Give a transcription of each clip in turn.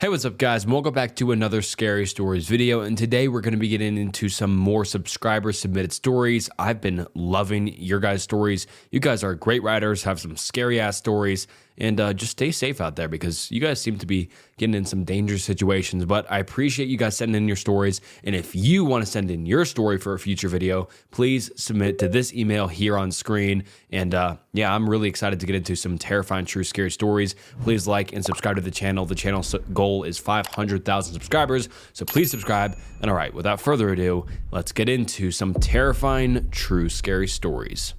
Hey, what's up, guys? Welcome back to another Scary Stories video, and today we're going to be getting into some more subscriber-submitted stories. I've been loving your guys' stories. You guys are great writers, have some scary-ass stories, and just stay safe out there because you guys seem to be getting in some dangerous situations, but I appreciate you guys sending in your stories, and if you want to send in your story for a future video, please submit to this email here on screen, and yeah, I'm really excited to get into some terrifying, true, scary stories. Please like and subscribe to the channel. The channel's goal is 500,000 subscribers, so please subscribe. And all right, without further ado, let's get into some terrifying, true, scary stories.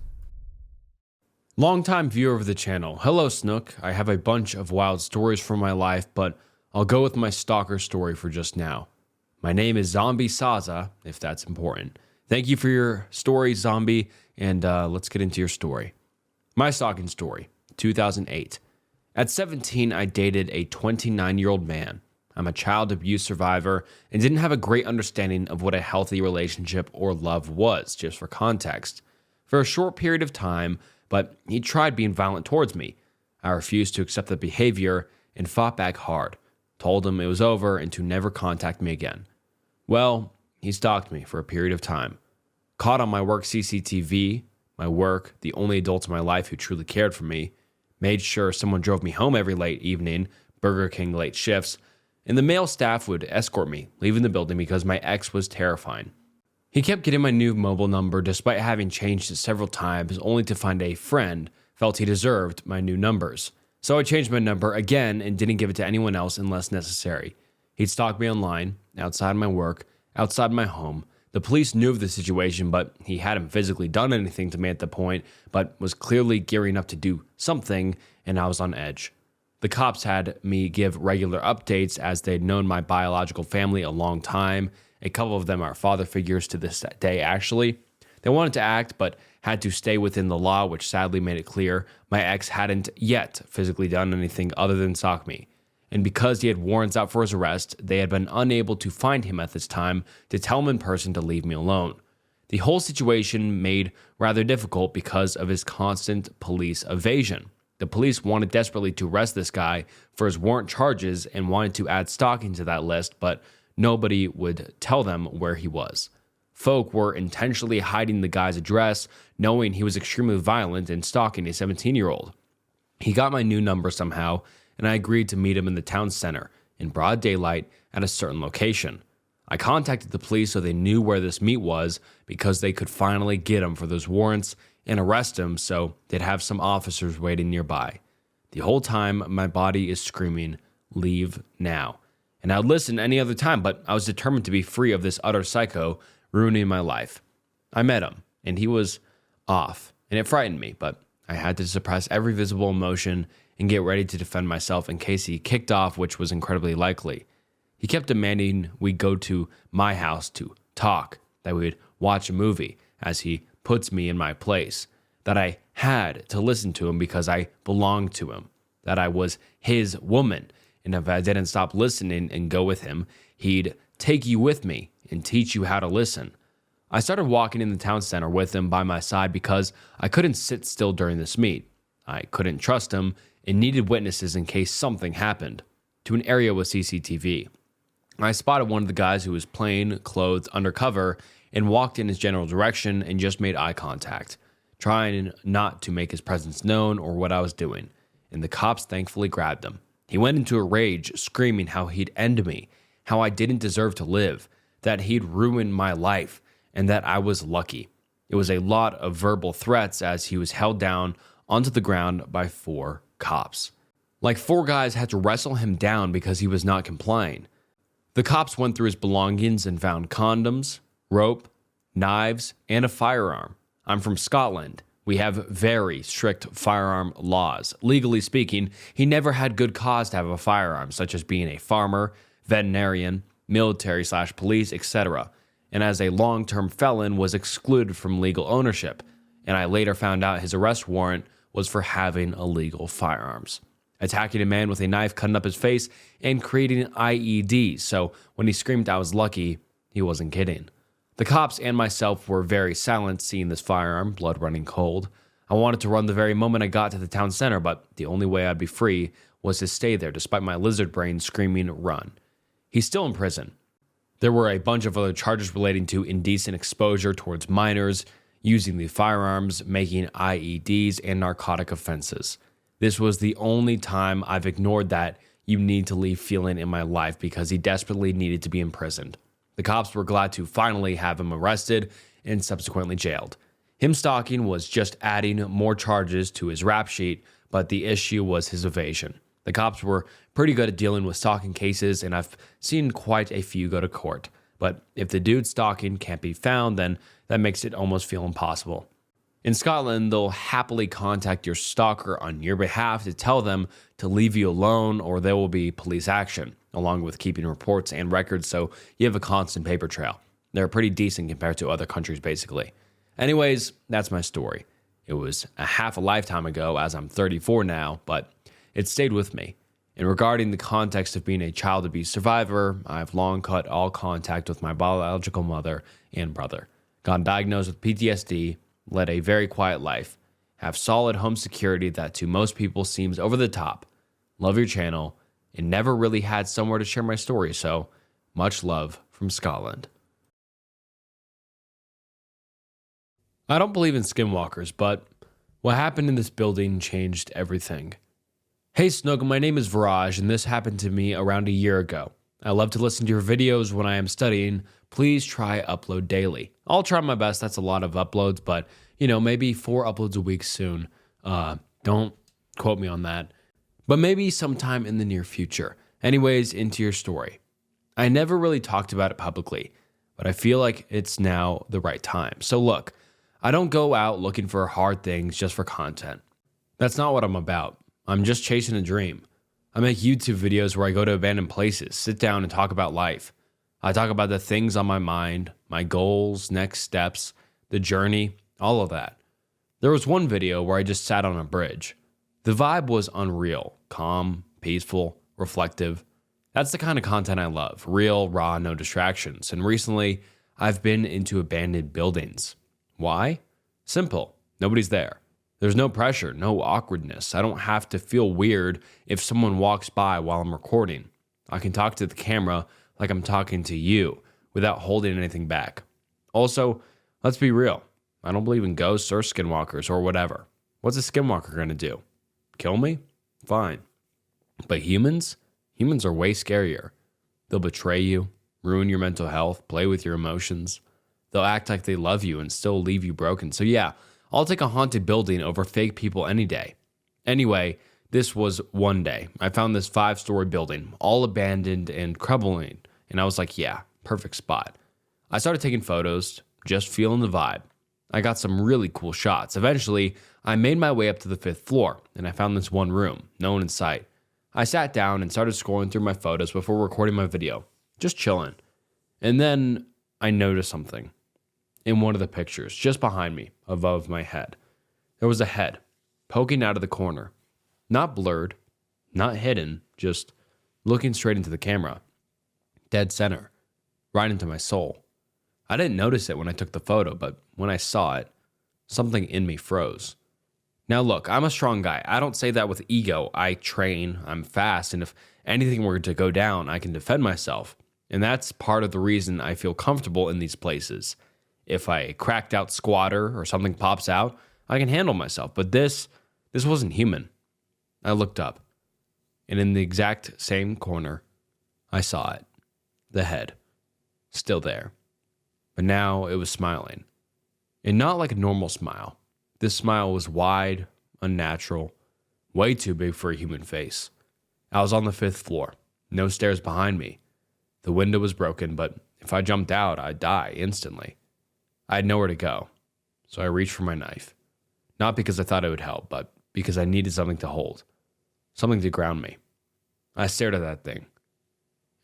Longtime viewer of the channel, hello Snook. I have a bunch of wild stories from my life, but I'll go with my stalker story for just now. My name is Zombie Saza, if that's important. Thank you for your story, Zombie, and let's get into your story. My stalking story, 2008. At 17, I dated a 29-year-old man. I'm a child abuse survivor and didn't have a great understanding of what a healthy relationship or love was, just for context. For a short period of time, but he tried being violent towards me. I refused to accept the behavior and fought back hard, told him it was over and to never contact me again. Well, he stalked me for a period of time. Caught on my work CCTV, my work, the only adults in my life who truly cared for me, made sure someone drove me home every late evening, Burger King late shifts, and the male staff would escort me, leaving the building because my ex was terrifying. He kept getting my new mobile number despite having changed it several times, only to find a friend felt he deserved my new numbers. So I changed my number again and didn't give it to anyone else unless necessary. He'd stalk me online, outside my work, outside my home. The police knew of the situation, but he hadn't physically done anything to me at the point, but was clearly gearing up to do something, and I was on edge. The cops had me give regular updates as they'd known my biological family a long time. A couple of them are father figures to this day, actually. They wanted to act, but had to stay within the law, which sadly made it clear my ex hadn't yet physically done anything other than stalk me. And because he had warrants out for his arrest, they had been unable to find him at this time to tell him in person to leave me alone. The whole situation made rather difficult because of his constant police evasion. The police wanted desperately to arrest this guy for his warrant charges and wanted to add stalking to that list, but nobody would tell them where he was. Folk were intentionally hiding the guy's address, knowing he was extremely violent and stalking a 17-year-old. He got my new number somehow, and I agreed to meet him in the town center in broad daylight at a certain location. I contacted the police so they knew where this meet was because they could finally get him for those warrants and arrest him, so they'd have some officers waiting nearby. The whole time, my body is screaming, "Leave now." And I'd listen any other time, but I was determined to be free of this utter psycho ruining my life. I met him, and he was off, and it frightened me, but I had to suppress every visible emotion and get ready to defend myself in case he kicked off, which was incredibly likely. He kept demanding we go to my house to talk, that we would watch a movie, as he puts me in my place, that I had to listen to him because I belonged to him, that I was his woman, and if I didn't stop listening and go with him, he'd take you with me and teach you how to listen. I started walking in the town center with him by my side because I couldn't sit still during this meet. I couldn't trust him and needed witnesses in case something happened. To an area with CCTV. I spotted one of the guys who was plain clothed undercover and walked in his general direction and just made eye contact, trying not to make his presence known or what I was doing, and the cops thankfully grabbed him. He went into a rage, screaming how he'd end me, how I didn't deserve to live, that he'd ruined my life, and that I was lucky. It was a lot of verbal threats as he was held down onto the ground by 4 cops. Like 4 guys had to wrestle him down because he was not complying. The cops went through his belongings and found condoms, rope, knives, and a firearm. I'm from Scotland. We have very strict firearm laws. Legally speaking, he never had good cause to have a firearm, such as being a farmer, veterinarian, military/police, etc., and as a long-term felon was excluded from legal ownership, and I later found out his arrest warrant was for having illegal firearms. Attacking a man with a knife, cutting up his face, and creating IEDs, so when he screamed I was lucky, he wasn't kidding. The cops and myself were very silent seeing this firearm, blood running cold. I wanted to run the very moment I got to the town center, but the only way I'd be free was to stay there despite my lizard brain screaming, run. He's still in prison. There were a bunch of other charges relating to indecent exposure towards minors, using the firearms, making IEDs, and narcotic offenses. This was the only time I've ignored that "you need to leave" feeling in my life because he desperately needed to be imprisoned. The cops were glad to finally have him arrested and subsequently jailed. Him stalking was just adding more charges to his rap sheet, but the issue was his evasion. The cops were pretty good at dealing with stalking cases, and I've seen quite a few go to court. But if the dude stalking can't be found, then that makes it almost feel impossible. In Scotland, they'll happily contact your stalker on your behalf to tell them to leave you alone, or there will be police action, along with keeping reports and records so you have a constant paper trail. They're pretty decent compared to other countries, basically. Anyways, that's my story. It was a half a lifetime ago, as I'm 34 now, but it stayed with me. And regarding the context of being a child abuse survivor, I've long cut all contact with my biological mother and brother. Got diagnosed with PTSD, led a very quiet life, have solid home security that to most people seems over the top, love your channel, and never really had somewhere to share my story, so much love from Scotland. I don't believe in skinwalkers, but what happened in this building changed everything. Hey Snook, my name is Viraj, and this happened to me around a year ago. I love to listen to your videos when I am studying. Please try upload daily. I'll try my best. That's a lot of uploads, but maybe 4 uploads a week soon. Don't quote me on that, but maybe sometime in the near future. Anyways, into your story. I never really talked about it publicly, but I feel like it's now the right time. So look, I don't go out looking for hard things just for content. That's not what I'm about. I'm just chasing a dream. I make YouTube videos where I go to abandoned places, sit down and talk about life. I talk about the things on my mind, my goals, next steps, the journey, all of that. There was one video where I just sat on a bridge. The vibe was unreal, calm, peaceful, reflective. That's the kind of content I love, real, raw, no distractions. And recently, I've been into abandoned buildings. Why? Simple. Nobody's there. There's no pressure, no awkwardness. I don't have to feel weird if someone walks by while I'm recording. I can talk to the camera like I'm talking to you without holding anything back. Also, let's be real. I don't believe in ghosts or skinwalkers or whatever. What's a skinwalker going to do? Kill me? Fine. But humans? Humans are way scarier. They'll betray you, ruin your mental health, play with your emotions. They'll act like they love you and still leave you broken. So yeah, I'll take a haunted building over fake people any day. Anyway, this was one day. I found this 5-story building, all abandoned and crumbling, and I was like, yeah, perfect spot. I started taking photos, just feeling the vibe. I got some really cool shots. Eventually, I made my way up to the 5th floor, and I found this one room, no one in sight. I sat down and started scrolling through my photos before recording my video, just chilling. And then I noticed something. In one of the pictures, just behind me, above my head, there was a head poking out of the corner. Not blurred, not hidden, just looking straight into the camera. Dead center, right into my soul. I didn't notice it when I took the photo, but when I saw it, something in me froze. Now look, I'm a strong guy. I don't say that with ego. I train, I'm fast, and if anything were to go down, I can defend myself. And that's part of the reason I feel comfortable in these places. If a cracked out squatter or something pops out, I can handle myself. But this wasn't human. I looked up, and in the exact same corner, I saw it. The head. Still there. But now it was smiling. And not like a normal smile. This smile was wide, unnatural, way too big for a human face. I was on the 5th floor. No stairs behind me. The window was broken, but if I jumped out, I'd die instantly. I had nowhere to go, so I reached for my knife. Not because I thought it would help, but because I needed something to hold, something to ground me. I stared at that thing,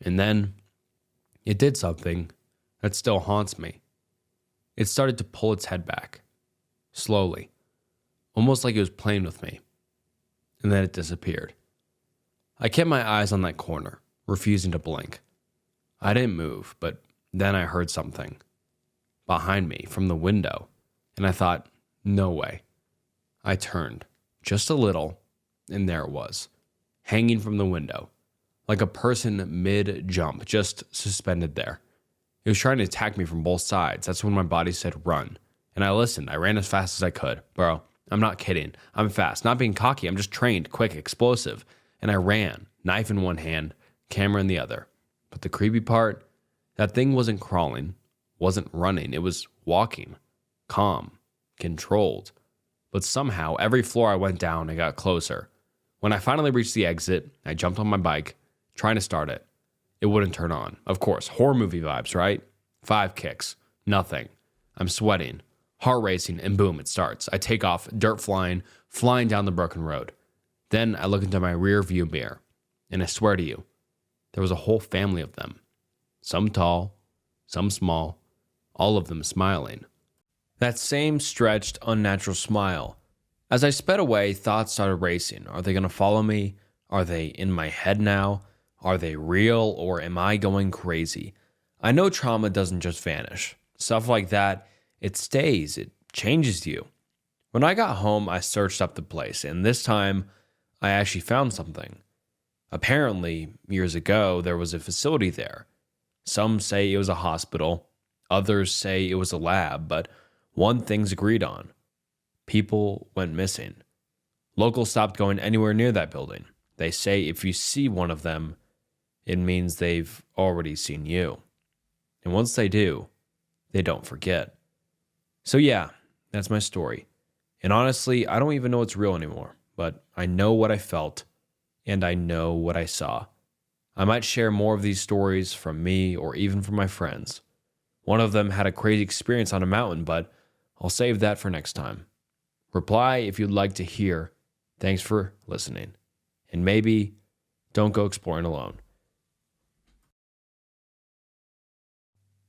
and then it did something that still haunts me. It started to pull its head back, slowly, almost like it was playing with me, and then it disappeared. I kept my eyes on that corner, refusing to blink. I didn't move, but then I heard something behind me from the window, and I thought, no way. I turned just a little, and there it was, hanging from the window, like a person mid-jump, just suspended there. It was trying to attack me from both sides. That's when my body said run. And I listened. I ran as fast as I could. Bro, I'm not kidding. I'm fast. Not being cocky. I'm just trained, quick, explosive. And I ran, knife in one hand, camera in the other. But the creepy part, that thing wasn't crawling, wasn't running. It was walking, calm, controlled. But somehow, every floor I went down, it got closer. When I finally reached the exit, I jumped on my bike, trying to start it. It wouldn't turn on. Of course, horror movie vibes, right? 5 kicks, nothing. I'm sweating, heart racing, and boom, it starts. I take off, dirt flying down the broken road. Then I look into my rear view mirror, and I swear to you, there was a whole family of them. Some tall, some small, all of them smiling. That same stretched, unnatural smile. As I sped away, thoughts started racing. Are they going to follow me? Are they in my head now? Are they real, or am I going crazy? I know trauma doesn't just vanish. Stuff like that, it stays, it changes you. When I got home, I searched up the place, and this time, I actually found something. Apparently, years ago, there was a facility there. Some say it was a hospital, others say it was a lab, but one thing's agreed on. People went missing. Locals stopped going anywhere near that building. They say if you see one of them, it means they've already seen you. And once they do, they don't forget. So yeah, that's my story. And honestly, I don't even know what's real anymore, but I know what I felt, and I know what I saw. I might share more of these stories from me or even from my friends. One of them had a crazy experience on a mountain, but I'll save that for next time. Reply if you'd like to hear. Thanks for listening. And maybe don't go exploring alone.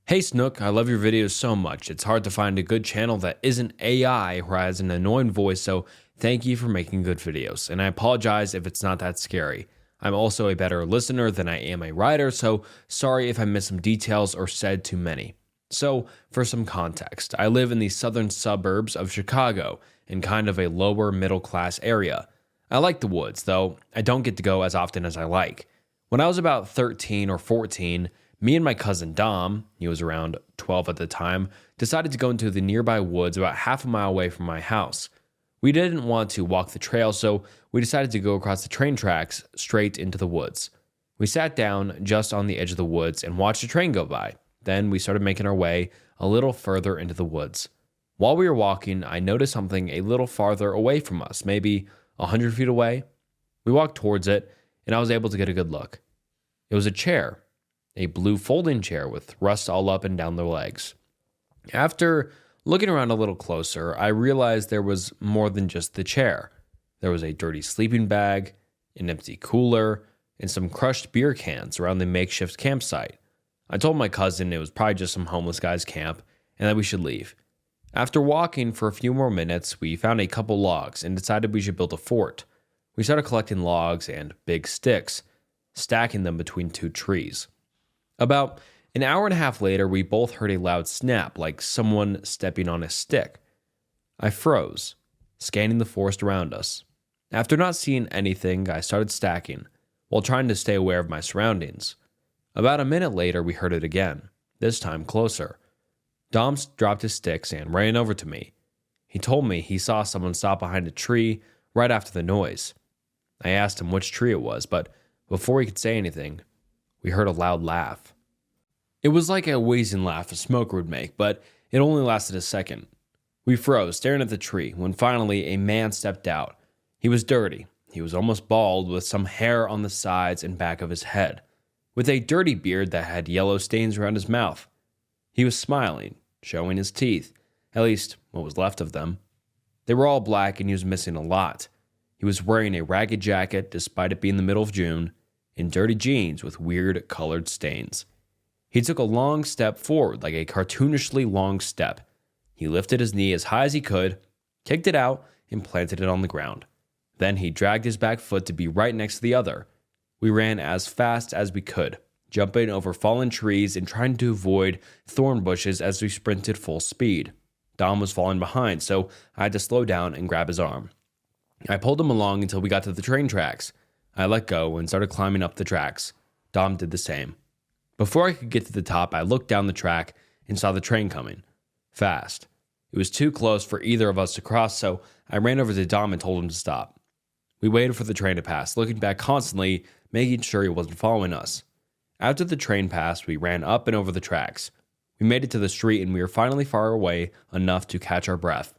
Hey Snook, I love your videos so much. It's hard to find a good channel that isn't AI or has an annoying voice, so thank you for making good videos. And I apologize if it's not that scary. I'm also a better listener than I am a writer, so sorry if I missed some details or said too many. So, for some context, I live in the southern suburbs of Chicago, in kind of a lower middle class area. I like the woods, though I don't get to go as often as I like. When I was about 13 or 14, me and my cousin Dom, he was around 12 at the time, decided to go into the nearby woods about half a mile away from my house. We didn't want to walk the trail, so we decided to go across the train tracks straight into the woods. We sat down just on the edge of the woods and watched a train go by. Then we started making our way a little further into the woods. While we were walking, I noticed something a little farther away from us, maybe 100 feet away. We walked towards it, and I was able to get a good look. It was a chair, a blue folding chair with rust all up and down the legs. After looking around a little closer, I realized there was more than just the chair. There was a dirty sleeping bag, an empty cooler, and some crushed beer cans around the makeshift campsite. I told my cousin it was probably just some homeless guy's camp and that we should leave. After walking for a few more minutes, we found a couple logs and decided we should build a fort. We started collecting logs and big sticks, stacking them between 2 trees. About an hour and a half later, we both heard a loud snap, like someone stepping on a stick. I froze, scanning the forest around us. After not seeing anything, I started stacking, while trying to stay aware of my surroundings. About a minute later, we heard it again, this time closer. Dom dropped his sticks and ran over to me. He told me he saw someone stop behind a tree right after the noise. I asked him which tree it was, but before he could say anything, we heard a loud laugh. It was like a wheezing laugh a smoker would make, but it only lasted a second. We froze, staring at the tree, when finally a man stepped out. He was dirty. He was almost bald, with some hair on the sides and back of his head, with a dirty beard that had yellow stains around his mouth. He was smiling, showing his teeth, at least what was left of them. They were all black and he was missing a lot. He was wearing a ragged jacket, despite it being the middle of June, and dirty jeans with weird colored stains. He took a long step forward, like a cartoonishly long step. He lifted his knee as high as he could, kicked it out, and planted it on the ground. Then he dragged his back foot to be right next to the other. We ran as fast as we could, jumping over fallen trees and trying to avoid thorn bushes as we sprinted full speed. Dom was falling behind, so I had to slow down and grab his arm. I pulled him along until we got to the train tracks. I let go and started climbing up the tracks. Dom did the same. Before I could get to the top, I looked down the track and saw the train coming. Fast. It was too close for either of us to cross, so I ran over to Dom and told him to stop. We waited for the train to pass, looking back constantly, making sure he wasn't following us. After the train passed, we ran up and over the tracks. We made it to the street and we were finally far away enough to catch our breath.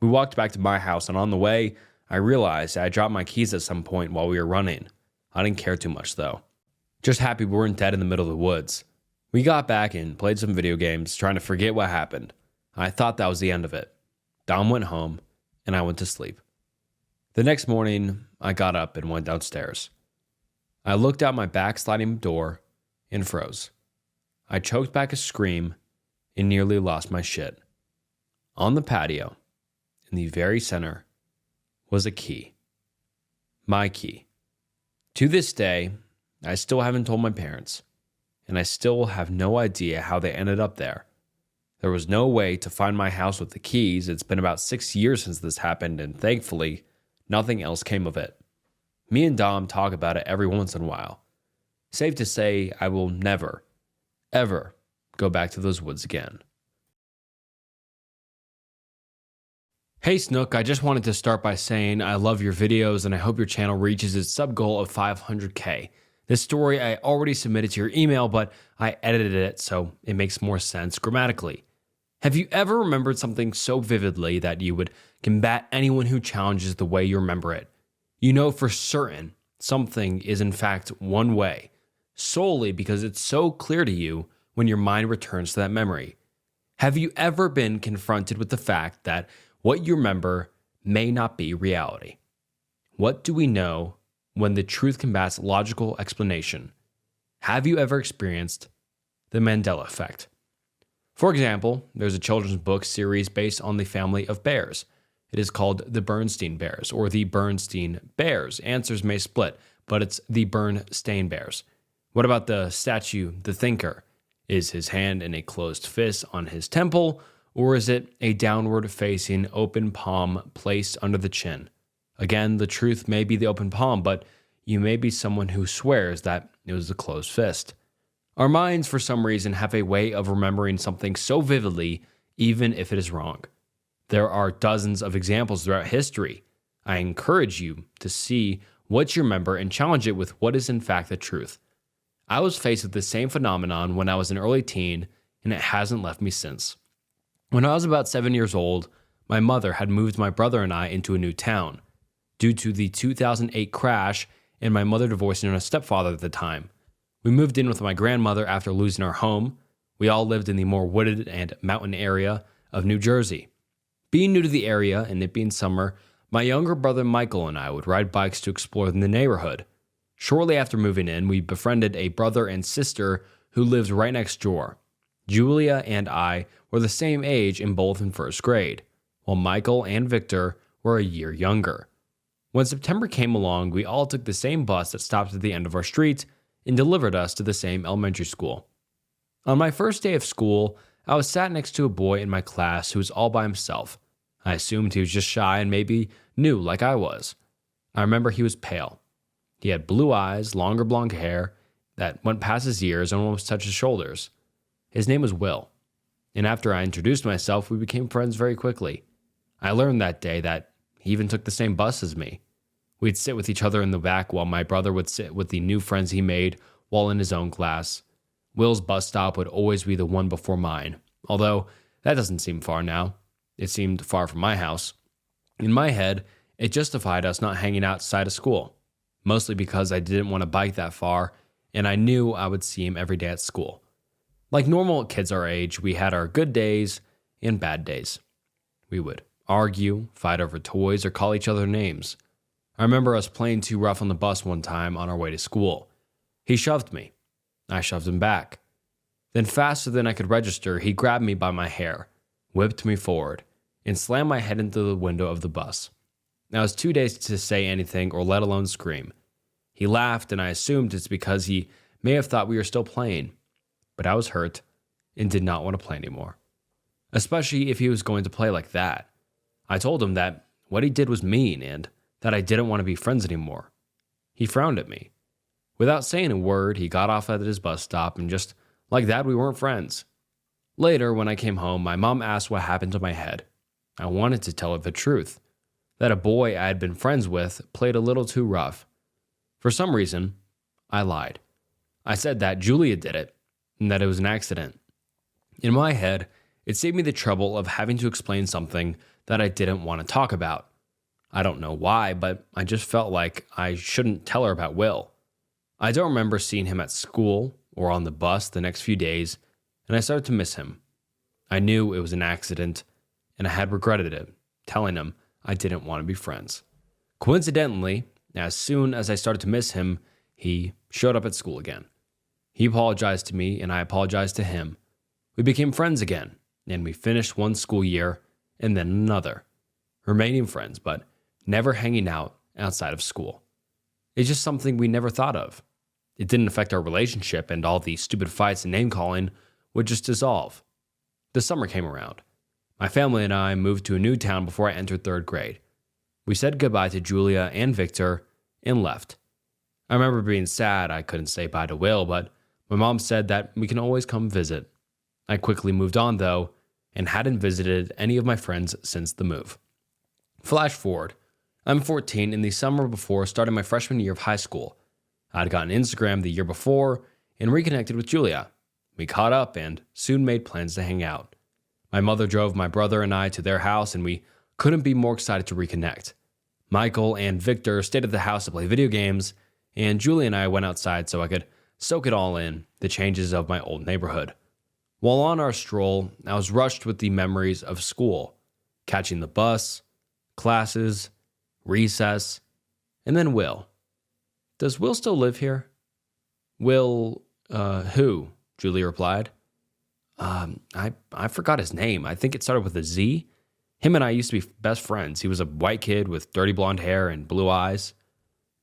We walked back to my house, and on the way, I realized I dropped my keys at some point while we were running. I didn't care too much though. Just happy we weren't dead in the middle of the woods. We got back and played some video games, trying to forget what happened. I thought that was the end of it. Dom went home, and I went to sleep. The next morning, I got up and went downstairs. I looked out my back sliding door and froze. I choked back a scream and nearly lost my shit. On the patio, in the very center, was a key. My key. To this day, I still haven't told my parents, and I still have no idea how they ended up there. There was no way to find my house with the keys. It's been about 6 years since this happened, and thankfully, nothing else came of it. Me and Dom talk about it every once in a while. Safe to say, I will never, ever go back to those woods again. Hey Snook, I just wanted to start by saying I love your videos and I hope your channel reaches its sub goal of 500K. This story I already submitted to your email, but I edited it so it makes more sense grammatically. Have you ever remembered something so vividly that you would combat anyone who challenges the way you remember it? You know for certain something is in fact one way, solely because it's so clear to you when your mind returns to that memory. Have you ever been confronted with the fact that what you remember may not be reality? What do we know when the truth combats logical explanation? Have you ever experienced the Mandela effect? For example, there's a children's book series based on the family of bears. It is called the Bernstein Bears or the Bernstein Bears. Answers may split, but it's the Bernstein Bears. What about the statue, the thinker? Is his hand in a closed fist on his temple, or is it a downward-facing open palm placed under the chin? Again, the truth may be the open palm, but you may be someone who swears that it was a closed fist. Our minds, for some reason, have a way of remembering something so vividly, even if it is wrong. There are dozens of examples throughout history. I encourage you to see what you remember and challenge it with what is in fact the truth. I was faced with the same phenomenon when I was an early teen, and it hasn't left me since. When I was about 7 years old, my mother had moved my brother and I into a new town. Due to the 2008 crash and my mother divorcing her stepfather at the time, we moved in with my grandmother after losing our home. We all lived in the more wooded and mountain area of New Jersey. Being new to the area and it being summer, my younger brother Michael and I would ride bikes to explore the neighborhood. Shortly after moving in, we befriended a brother and sister who lived right next door. Julia and I were the same age and both in first grade, while Michael and Victor were a year younger. When September came along, we all took the same bus that stopped at the end of our street and delivered us to the same elementary school. On my first day of school, I was sat next to a boy in my class who was all by himself. I assumed he was just shy and maybe new like I was. I remember he was pale. He had blue eyes, longer blonde hair that went past his ears and almost touched his shoulders. His name was Will, and after I introduced myself, we became friends very quickly. I learned that day that he even took the same bus as me. We'd sit with each other in the back while my brother would sit with the new friends he made while in his own class. Will's bus stop would always be the one before mine, although that doesn't seem far now. It seemed far from my house. In my head, it justified us not hanging outside of school, mostly because I didn't want to bike that far, and I knew I would see him every day at school. Like normal kids our age, we had our good days and bad days. We would argue, fight over toys, or call each other names. I remember us playing too rough on the bus one time on our way to school. He shoved me. I shoved him back. Then faster than I could register, he grabbed me by my hair, whipped me forward, and slammed my head into the window of the bus. I was too dazed to say anything or let alone scream. He laughed, and I assumed it's because he may have thought we were still playing. But I was hurt and did not want to play anymore. especially if he was going to play like that. I told him that what he did was mean and that I didn't want to be friends anymore. He frowned at me. Without saying a word, he got off at his bus stop, and just like that, we weren't friends. Later, when I came home, my mom asked what happened to my head. I wanted to tell her the truth, that a boy I had been friends with played a little too rough. For some reason, I lied. I said that Julia did it, and that it was an accident. In my head, it saved me the trouble of having to explain something that I didn't want to talk about. I don't know why, but I just felt like I shouldn't tell her about Will. I don't remember seeing him at school or on the bus the next few days, and I started to miss him. I knew it was an accident, and I had regretted it, telling him I didn't want to be friends. Coincidentally, as soon as I started to miss him, he showed up at school again. He apologized to me, and I apologized to him. We became friends again, and we finished one school year and then another, remaining friends, but never hanging out outside of school. It's just something we never thought of. It didn't affect our relationship, and all the stupid fights and name-calling would just dissolve. The summer came around. My family and I moved to a new town before I entered third grade. We said goodbye to Julia and Victor and left. I remember being sad I couldn't say bye to Will, but my mom said that we can always come visit. I quickly moved on, though, and hadn't visited any of my friends since the move. Flash forward. I'm 14 in the summer before starting my freshman year of high school. I'd gotten Instagram the year before and reconnected with Julia. We caught up and soon made plans to hang out. My mother drove my brother and I to their house, and we couldn't be more excited to reconnect. Michael and Victor stayed at the house to play video games, and Julia and I went outside so I could soak it all in, the changes of my old neighborhood. While on our stroll, I was rushed with the memories of school, catching the bus, classes, recess, and then Will. Does Will still live here? Will, who? Julia replied. I forgot his name. I think it started with a Z. Him and I used to be best friends. He was a white kid with dirty blonde hair and blue eyes.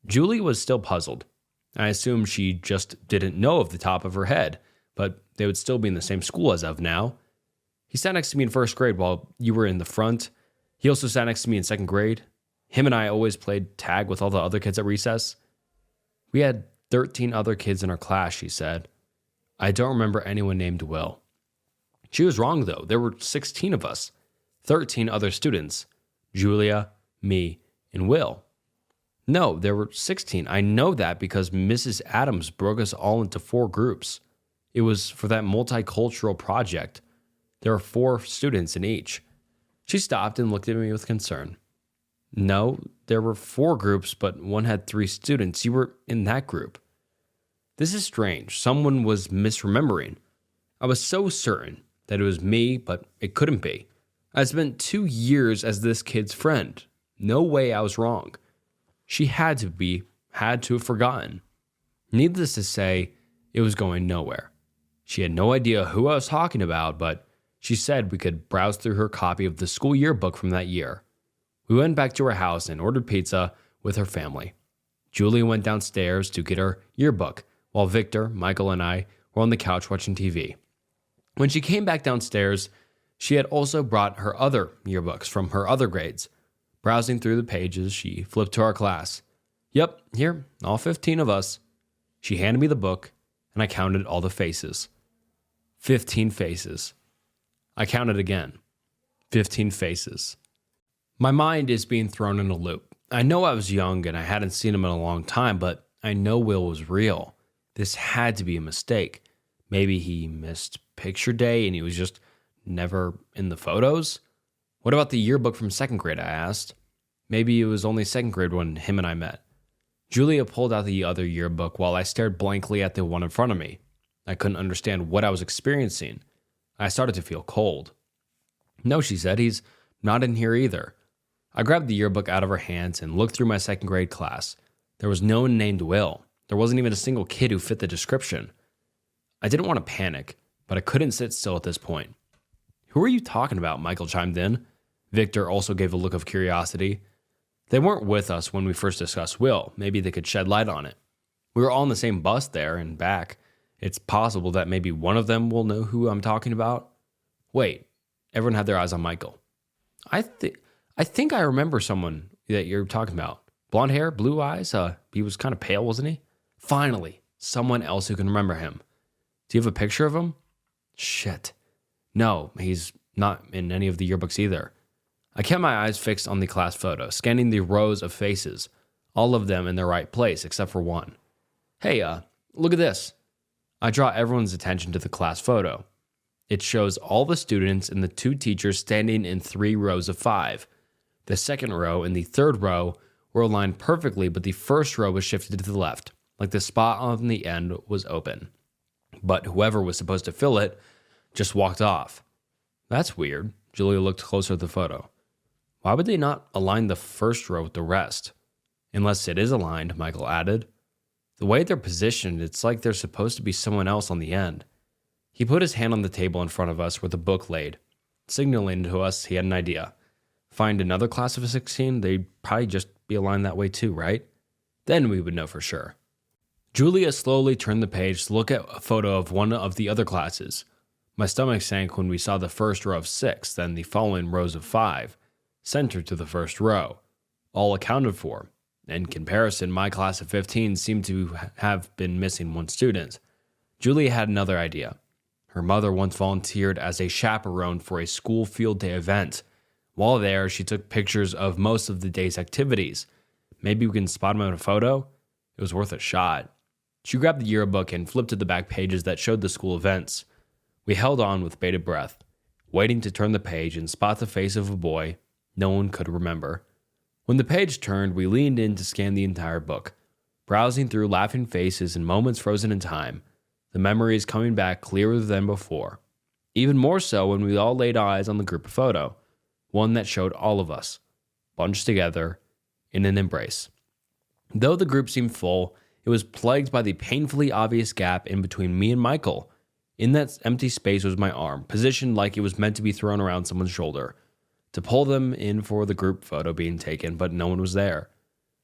Julie was still puzzled. I assumed she just didn't know off the top of her head, but they would still be in the same school as of now. He sat next to me in first grade while you were in the front. He also sat next to me in second grade. Him and I always played tag with all the other kids at recess. We had 13 other kids in our class, she said. I don't remember anyone named Will. She was wrong, though. There were 16 of us, 13 other students, Julia, me, and Will. No, there were 16. I know that because Mrs. Adams broke us all into 4 groups. It was for that multicultural project. There were 4 students in each. She stopped and looked at me with concern. No, there were 4 groups, but one had 3 students. You were in that group. This is strange. Someone was misremembering. I was so certain that it was me, but it couldn't be. I spent 2 years as this kid's friend. No way I was wrong. She had to have forgotten. Needless to say, it was going nowhere. She had no idea who I was talking about, but she said we could browse through her copy of the school yearbook from that year. We went back to her house and ordered pizza with her family. Julie went downstairs to get her yearbook, while Victor, Michael, and I were on the couch watching TV. When she came back downstairs, she had also brought her other yearbooks from her other grades. Browsing through the pages, she flipped to our class. Yep, here, all 15 of us. She handed me the book, and I counted all the faces. 15 faces. I counted again. 15 faces. My mind is being thrown in a loop. I know I was young and I hadn't seen him in a long time, but I know Will was real. This had to be a mistake. Maybe he missed picture day and he was just never in the photos? What about the yearbook from second grade, I asked. Maybe it was only second grade when him and I met. Julia pulled out the other yearbook while I stared blankly at the one in front of me. I couldn't understand what I was experiencing. I started to feel cold. No, she said, he's not in here either. I grabbed the yearbook out of her hands and looked through my second grade class. There was no one named Will. There wasn't even a single kid who fit the description. I didn't want to panic, but I couldn't sit still at this point. Who are you talking about? Michael chimed in. Victor also gave a look of curiosity. They weren't with us when we first discussed Will. Maybe they could shed light on it. We were all on the same bus there and back. It's possible that maybe one of them will know who I'm talking about. Wait, everyone had their eyes on Michael. I think I remember someone that you're talking about. Blonde hair, blue eyes. He was kind of pale, wasn't he? Finally, someone else who can remember him. Do you have a picture of him? Shit. No, he's not in any of the yearbooks either. I kept my eyes fixed on the class photo, scanning the rows of faces, all of them in their right place except for one. Hey, look at this. I draw everyone's attention to the class photo. It shows all the students and the two teachers standing in 3 rows of 5. The second row and the third row were aligned perfectly, but the first row was shifted to the left, like the spot on the end was open. But whoever was supposed to fill it just walked off. That's weird. Julia looked closer at the photo. Why would they not align the first row with the rest? Unless it is aligned, Michael added. The way they're positioned, it's like there's supposed to be someone else on the end. He put his hand on the table in front of us with a book laid, signaling to us he had an idea. Find another class of 16, they'd probably just be aligned that way too, right? Then we would know for sure. Julia slowly turned the page to look at a photo of one of the other classes. My stomach sank when we saw the first row of 6, then the following rows of 5, centered to the first row, all accounted for. In comparison, my class of 15 seemed to have been missing one student. Julia had another idea. Her mother once volunteered as a chaperone for a school field day event. While there, she took pictures of most of the day's activities. Maybe we can spot him in a photo? It was worth a shot. She grabbed the yearbook and flipped to the back pages that showed the school events. We held on with bated breath, waiting to turn the page and spot the face of a boy no one could remember. When the page turned, we leaned in to scan the entire book, browsing through laughing faces and moments frozen in time, the memories coming back clearer than before. Even more so when we all laid eyes on the group photo, one that showed all of us, bunched together in an embrace. Though the group seemed full, it was plagued by the painfully obvious gap in between me and Michael. In that empty space was my arm, positioned like it was meant to be thrown around someone's shoulder, to pull them in for the group photo being taken, but no one was there.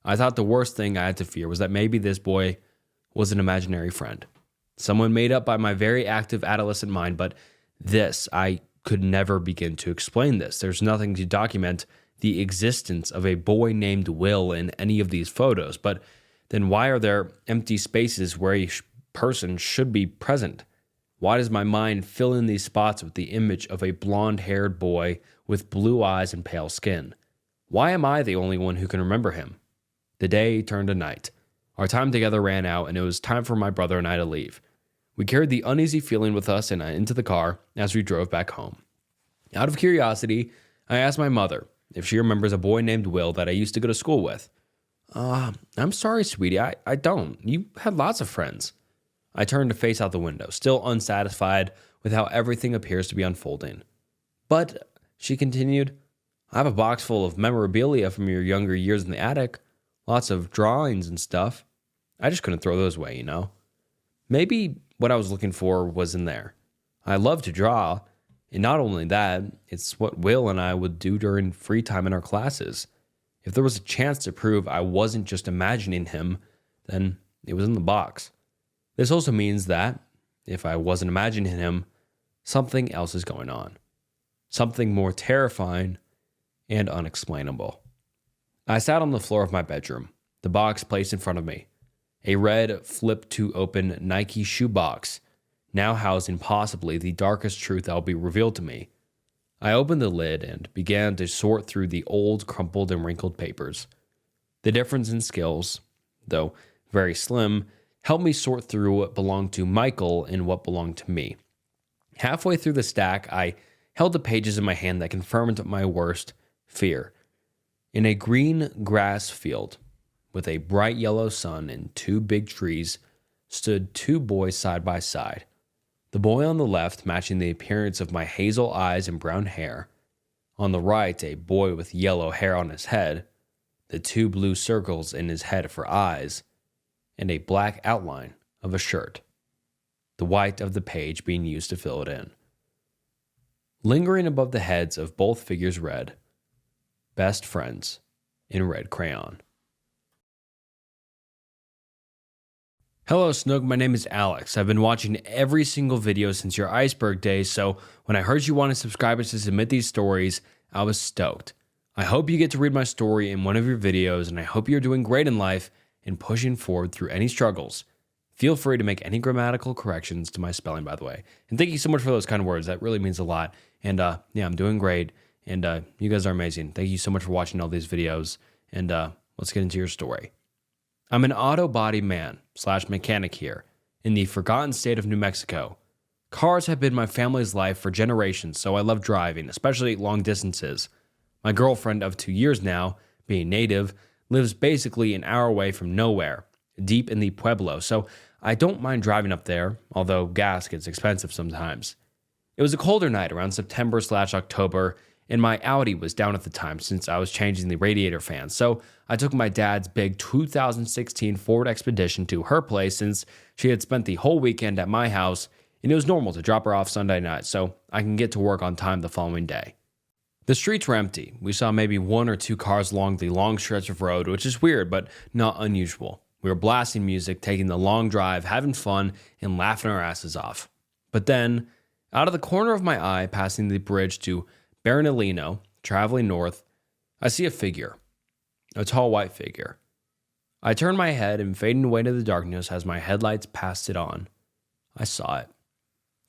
I thought the worst thing I had to fear was that maybe this boy was an imaginary friend, someone made up by my very active adolescent mind, but I could never begin to explain this. There's nothing to document the existence of a boy named Will in any of these photos, but then why are there empty spaces where a person should be present? Why does my mind fill in these spots with the image of a blonde-haired boy with blue eyes and pale skin? Why am I the only one who can remember him? The day turned to night. Our time together ran out, and it was time for my brother and I to leave. We carried the uneasy feeling with us and into the car as we drove back home. Out of curiosity, I asked my mother if she remembers a boy named Will that I used to go to school with. I'm sorry, sweetie, I don't. You had lots of friends. I turned to face out the window, still unsatisfied with how everything appears to be unfolding. But, she continued, I have a box full of memorabilia from your younger years in the attic. Lots of drawings and stuff. I just couldn't throw those away, you know. Maybe what I was looking for was in there. I love to draw, and not only that, it's what Will and I would do during free time in our classes. If there was a chance to prove I wasn't just imagining him, then it was in the box. This also means that, if I wasn't imagining him, something else is going on. Something more terrifying and unexplainable. I sat on the floor of my bedroom, the box placed in front of me. A red flip-to-open Nike shoebox, now housing possibly the darkest truth that will be revealed to me. I opened the lid and began to sort through the old, crumpled, and wrinkled papers. The difference in skills, though very slim, helped me sort through what belonged to Michael and what belonged to me. Halfway through the stack, I held the pages in my hand that confirmed my worst fear. In a green grass field, with a bright yellow sun and 2 big trees, stood 2 boys side by side. The boy on the left matching the appearance of my hazel eyes and brown hair. On the right, a boy with yellow hair on his head, the 2 blue circles in his head for eyes, and a black outline of a shirt, the white of the page being used to fill it in. Lingering above the heads of both figures read, Best Friends, in red crayon. Hello, Snook. My name is Alex. I've been watching every single video since your iceberg days, so when I heard you wanted subscribers to submit these stories, I was stoked. I hope you get to read my story in one of your videos, and I hope you're doing great in life and pushing forward through any struggles. Feel free to make any grammatical corrections to my spelling, by the way. And thank you so much for those kind words. That really means a lot. And yeah, I'm doing great, and you guys are amazing. Thank you so much for watching all these videos, and let's get into your story. I'm an auto body man / mechanic here in the forgotten state of New Mexico. Cars have been my family's life for generations, so I love driving, especially long distances. My girlfriend of 2 years now, being native, lives basically an hour away from nowhere, deep in the Pueblo, so I don't mind driving up there, although gas gets expensive sometimes. It was a colder night around September / October, and my Audi was down at the time since I was changing the radiator fan, so I took my dad's big 2016 Ford Expedition to her place since she had spent the whole weekend at my house, and it was normal to drop her off Sunday night so I can get to work on time the following day. The streets were empty. We saw maybe 1 or 2 cars along the long stretch of road, which is weird but not unusual. We were blasting music, taking the long drive, having fun, and laughing our asses off. But then, out of the corner of my eye, passing the bridge to Bernalino, traveling north, I see a figure. A tall white figure. I turn my head and fading away into the darkness as my headlights passed it on. I saw it.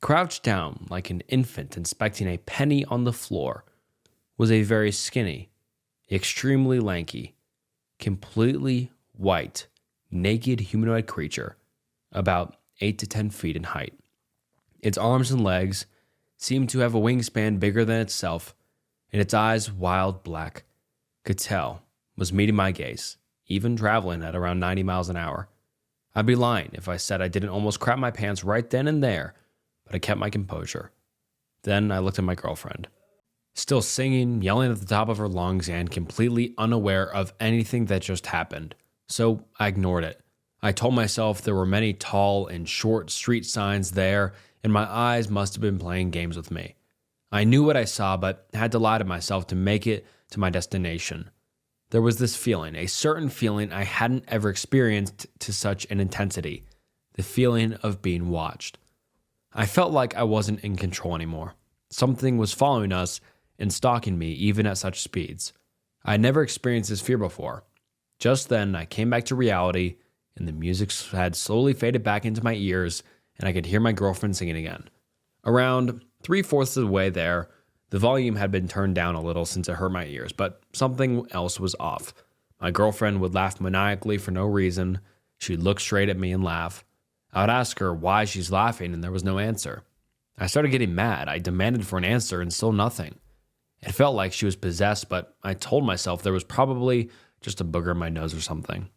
Crouched down like an infant inspecting a penny on the floor was a very skinny, extremely lanky, completely white, naked humanoid creature, about 8 to 10 feet in height. Its arms and legs seemed to have a wingspan bigger than itself, and its eyes, wild black, could tell, was meeting my gaze, even traveling at around 90 miles an hour. I'd be lying if I said I didn't almost crap my pants right then and there, but I kept my composure. Then I looked at my girlfriend, still singing, yelling at the top of her lungs, and completely unaware of anything that just happened. So I ignored it. I told myself there were many tall and short street signs there, and my eyes must have been playing games with me. I knew what I saw, but had to lie to myself to make it to my destination. There was this feeling, a certain feeling I hadn't ever experienced to such an intensity, the feeling of being watched. I felt like I wasn't in control anymore. Something was following us and stalking me even at such speeds. I had never experienced this fear before. Just then, I came back to reality, and the music had slowly faded back into my ears, and I could hear my girlfriend singing again. Around 3/4 of the way there, the volume had been turned down a little since it hurt my ears, but something else was off. My girlfriend would laugh maniacally for no reason. She'd look straight at me and laugh. I would ask her why she's laughing, and there was no answer. I started getting mad. I demanded for an answer, and still nothing. It felt like she was possessed, but I told myself there was probably just a booger in my nose or something.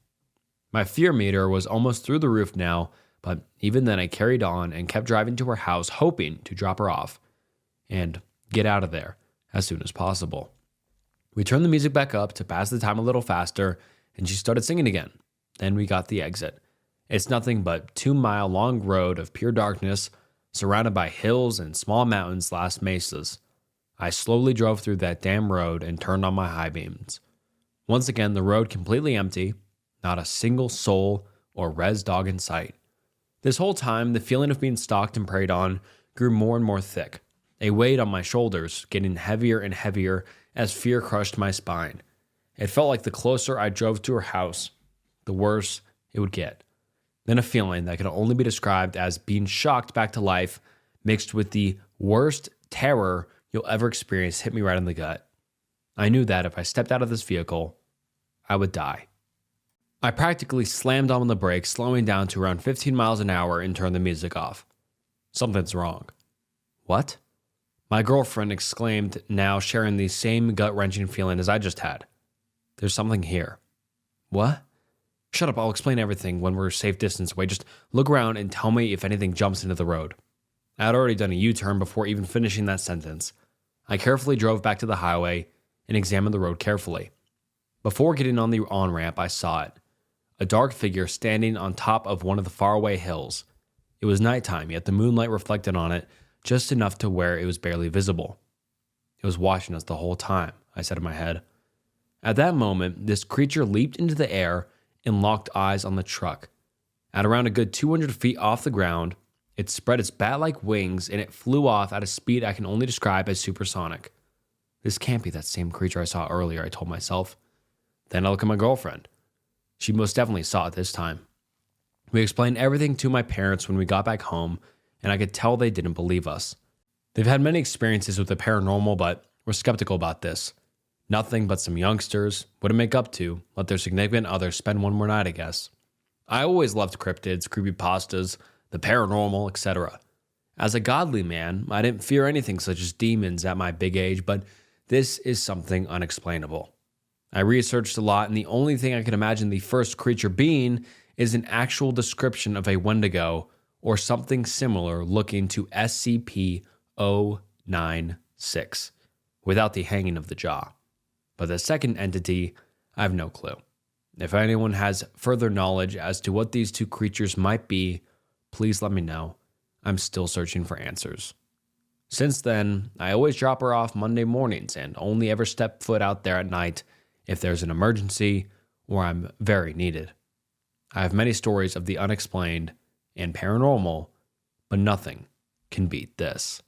My fear meter was almost through the roof now, but even then I carried on and kept driving to her house, hoping to drop her off and get out of there as soon as possible. We turned the music back up to pass the time a little faster, and she started singing again. Then we got the exit. It's nothing but 2-mile long road of pure darkness, surrounded by hills and small mountains / mesas. I slowly drove through that damn road and turned on my high beams. Once again, the road completely empty, not a single soul or res dog in sight. This whole time, the feeling of being stalked and preyed on grew more and more thick. A weight on my shoulders, getting heavier and heavier as fear crushed my spine. It felt like the closer I drove to her house, the worse it would get. Then a feeling that could only be described as being shocked back to life, mixed with the worst terror you'll ever experience, hit me right in the gut. I knew that if I stepped out of this vehicle, I would die. I practically slammed on the brakes, slowing down to around 15 miles an hour and turned the music off. Something's wrong. What? My girlfriend exclaimed, now sharing the same gut-wrenching feeling as I just had. There's something here. What? Shut up, I'll explain everything when we're a safe distance away. Just look around and tell me if anything jumps into the road. I had already done a U-turn before even finishing that sentence. I carefully drove back to the highway and examined the road carefully. Before getting on the on-ramp, I saw it. A dark figure standing on top of one of the faraway hills. It was nighttime, yet the moonlight reflected on it just enough to where it was barely visible. It was watching us the whole time, I said in my head. At that moment, this creature leaped into the air and locked eyes on the truck. At around a good 200 feet off the ground, it spread its bat-like wings and it flew off at a speed I can only describe as supersonic. This can't be that same creature I saw earlier, I told myself. Then I look at my girlfriend. She most definitely saw it this time. We explained everything to my parents when we got back home, and I could tell they didn't believe us. They've had many experiences with the paranormal, but were skeptical about this. Nothing but some youngsters wouldn't make up to let their significant other spend one more night, I guess. I always loved cryptids, creepypastas, the paranormal, etc. As a godly man, I didn't fear anything such as demons at my big age, but this is something unexplainable. I researched a lot, and the only thing I could imagine the first creature being is an actual description of a Wendigo or something similar looking to SCP-096, without the hanging of the jaw. But the second entity, I have no clue. If anyone has further knowledge as to what these two creatures might be, please let me know. I'm still searching for answers. Since then, I always drop her off Monday mornings and only ever step foot out there at night if there's an emergency or I'm very needed. I have many stories of the unexplained and paranormal, but nothing can beat this.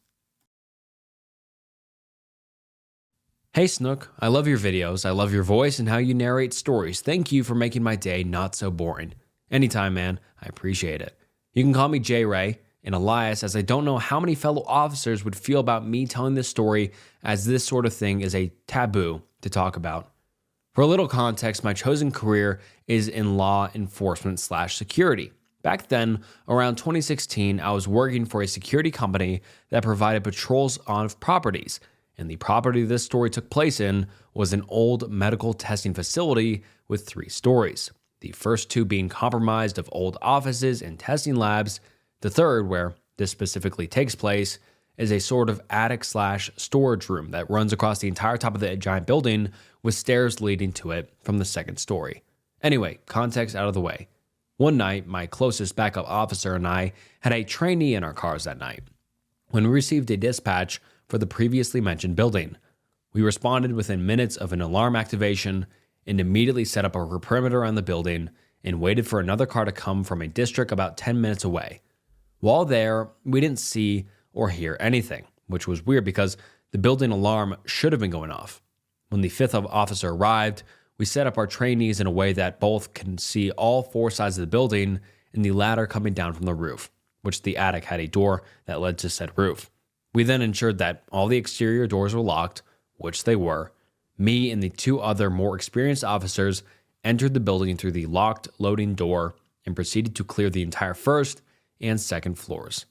Hey Snook, I love your videos, I love your voice and how you narrate stories. Thank you for making my day not so boring. Anytime, man, I appreciate it. You can call me J-Ray and Elias, as I don't know how many fellow officers would feel about me telling this story, as this sort of thing is a taboo to talk about. For a little context, my chosen career is in law enforcement/security. Back then, around 2016, I was working for a security company that provided patrols on properties, and the property this story took place in was an old medical testing facility with 3 stories. The first 2 being compromised of old offices and testing labs. The third, where this specifically takes place, is a sort of attic/storage room that runs across the entire top of the giant building with stairs leading to it from the second story. Anyway, context out of the way. One night, my closest backup officer and I had a trainee in our cars that night when we received a dispatch for the previously mentioned building. We responded within minutes of an alarm activation and immediately set up a perimeter on the building and waited for another car to come from a district about 10 minutes away. While there, we didn't see or hear anything, which was weird because the building alarm should have been going off. When the 5th officer arrived, we set up our trainees in a way that both can see all 4 sides of the building and the ladder coming down from the roof, which the attic had a door that led to said roof. We then ensured that all the exterior doors were locked, which they were. Me and the 2 other more experienced officers entered the building through the locked loading door and proceeded to clear the entire first and second floors.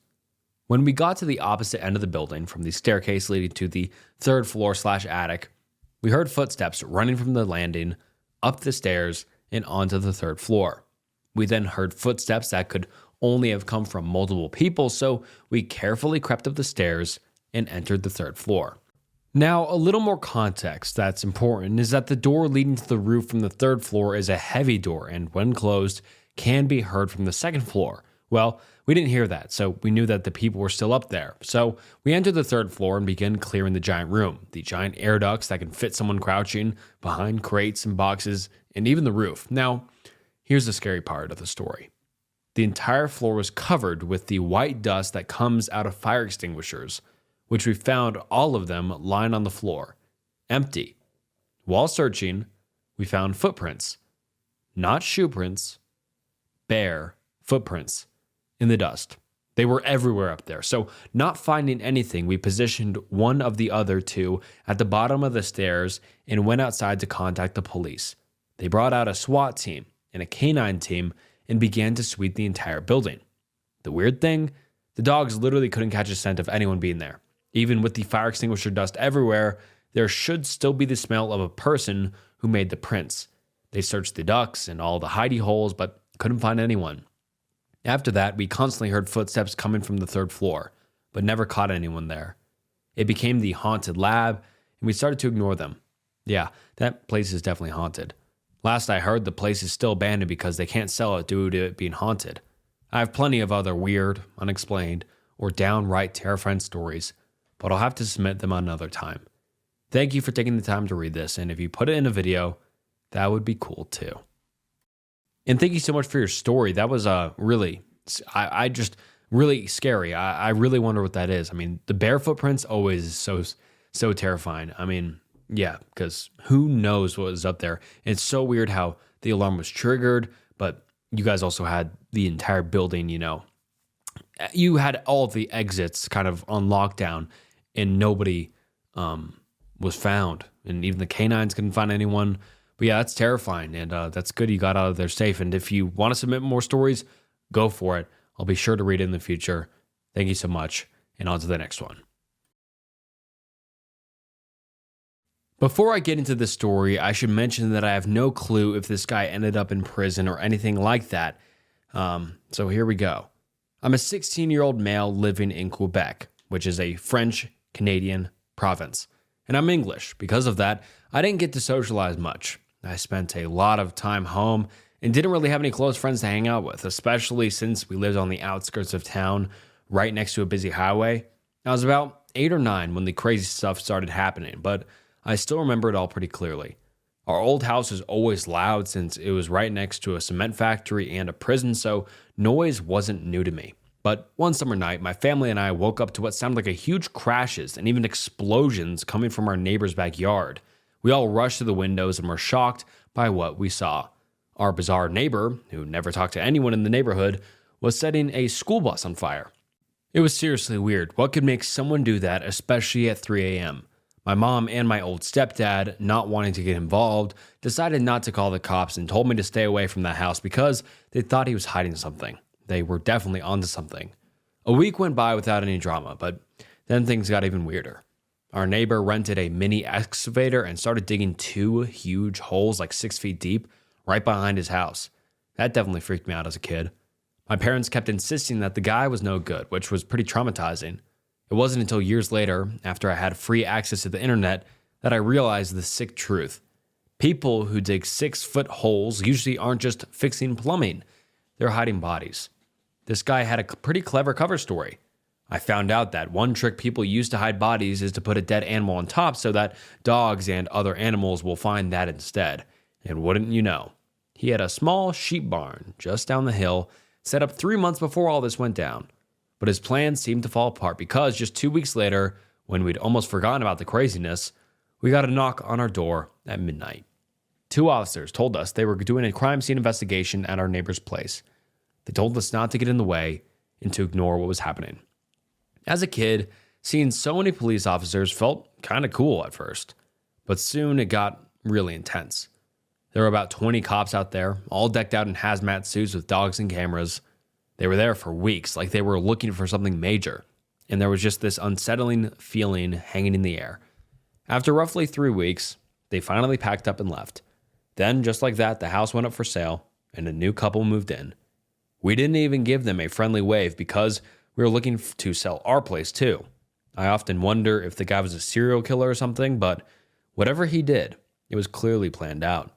When we got to the opposite end of the building from the staircase leading to the 3rd floor/attic, we heard footsteps running from the landing, up the stairs, and onto the 3rd floor. We then heard footsteps that could only have come from multiple people, so we carefully crept up the stairs and entered the 3rd floor. Now, a little more context that's important is that the door leading to the roof from the 3rd floor is a heavy door and, when closed, can be heard from the 2nd floor. Well, we didn't hear that, so we knew that the people were still up there. So we entered the 3rd floor and began clearing the giant room, the giant air ducts that can fit someone crouching behind crates and boxes, and even the roof. Now, here's the scary part of the story. The entire floor was covered with the white dust that comes out of fire extinguishers, which we found all of them lying on the floor, empty. While searching, we found footprints, not shoe prints, bare footprints in the dust. They were everywhere up there. So, not finding anything, we positioned one of the other 2 at the bottom of the stairs and went outside to contact the police. They brought out a SWAT team and a canine team and began to sweep the entire building. The weird thing, the dogs literally couldn't catch a scent of anyone being there. Even with the fire extinguisher dust everywhere, there should still be the smell of a person who made the prints. They searched the ducts and all the hidey holes, but couldn't find anyone. After that, we constantly heard footsteps coming from the 3rd floor, but never caught anyone there. It became the haunted lab, and we started to ignore them. Yeah, that place is definitely haunted. Last I heard, the place is still abandoned because they can't sell it due to it being haunted. I have plenty of other weird, unexplained, or downright terrifying stories, but I'll have to submit them another time. Thank you for taking the time to read this, and if you put it in a video, that would be cool too. And thank you so much for your story. That was really, I just really scary. I really wonder what that is. I mean, the bare footprints always so terrifying. I mean, yeah, because who knows what was up there? And it's so weird how the alarm was triggered, but you guys also had the entire building, you had all of the exits kind of on lockdown, and nobody was found, and even the canines couldn't find anyone. But yeah, that's terrifying, and that's good you got out of there safe. And if you want to submit more stories, go for it. I'll be sure to read it in the future. Thank you so much, and on to the next one. Before I get into this story, I should mention that I have no clue if this guy ended up in prison or anything like that. So here we go. I'm a 16-year-old male living in Quebec, which is a French-Canadian province. And I'm English. Because of that, I didn't get to socialize much. I spent a lot of time home and didn't really have any close friends to hang out with, especially since we lived on the outskirts of town, right next to a busy highway. I was about 8 or 9 when the crazy stuff started happening, but I still remember it all pretty clearly. Our old house was always loud since it was right next to a cement factory and a prison, so noise wasn't new to me. But one summer night, my family and I woke up to what sounded like a huge crashes and even explosions coming from our neighbor's backyard. We all rushed to the windows and were shocked by what we saw. Our bizarre neighbor, who never talked to anyone in the neighborhood, was setting a school bus on fire. It was seriously weird. What could make someone do that, especially at 3 a.m.? My mom and my old stepdad, not wanting to get involved, decided not to call the cops and told me to stay away from that house because they thought he was hiding something. They were definitely onto something. A week went by without any drama, but then things got even weirder. Our neighbor rented a mini excavator and started digging 2 huge holes like 6 feet deep right behind his house. That definitely freaked me out as a kid. My parents kept insisting that the guy was no good, which was pretty traumatizing. It wasn't until years later, after I had free access to the internet, that I realized the sick truth. People who dig 6-foot holes usually aren't just fixing plumbing, they're hiding bodies. This guy had a pretty clever cover story. I found out that one trick people use to hide bodies is to put a dead animal on top so that dogs and other animals will find that instead. And wouldn't you know, he had a small sheep barn just down the hill, set up 3 months before all this went down. But his plans seemed to fall apart because just 2 weeks later, when we'd almost forgotten about the craziness, we got a knock on our door at midnight. 2 officers told us they were doing a crime scene investigation at our neighbor's place. They told us not to get in the way and to ignore what was happening. As a kid, seeing so many police officers felt kind of cool at first, but soon it got really intense. There were about 20 cops out there, all decked out in hazmat suits with dogs and cameras. They were there for weeks, like they were looking for something major, and there was just this unsettling feeling hanging in the air. After roughly 3 weeks, they finally packed up and left. Then, just like that, the house went up for sale, and a new couple moved in. We didn't even give them a friendly wave because we were looking to sell our place too. I often wonder if the guy was a serial killer or something, but whatever he did, it was clearly planned out.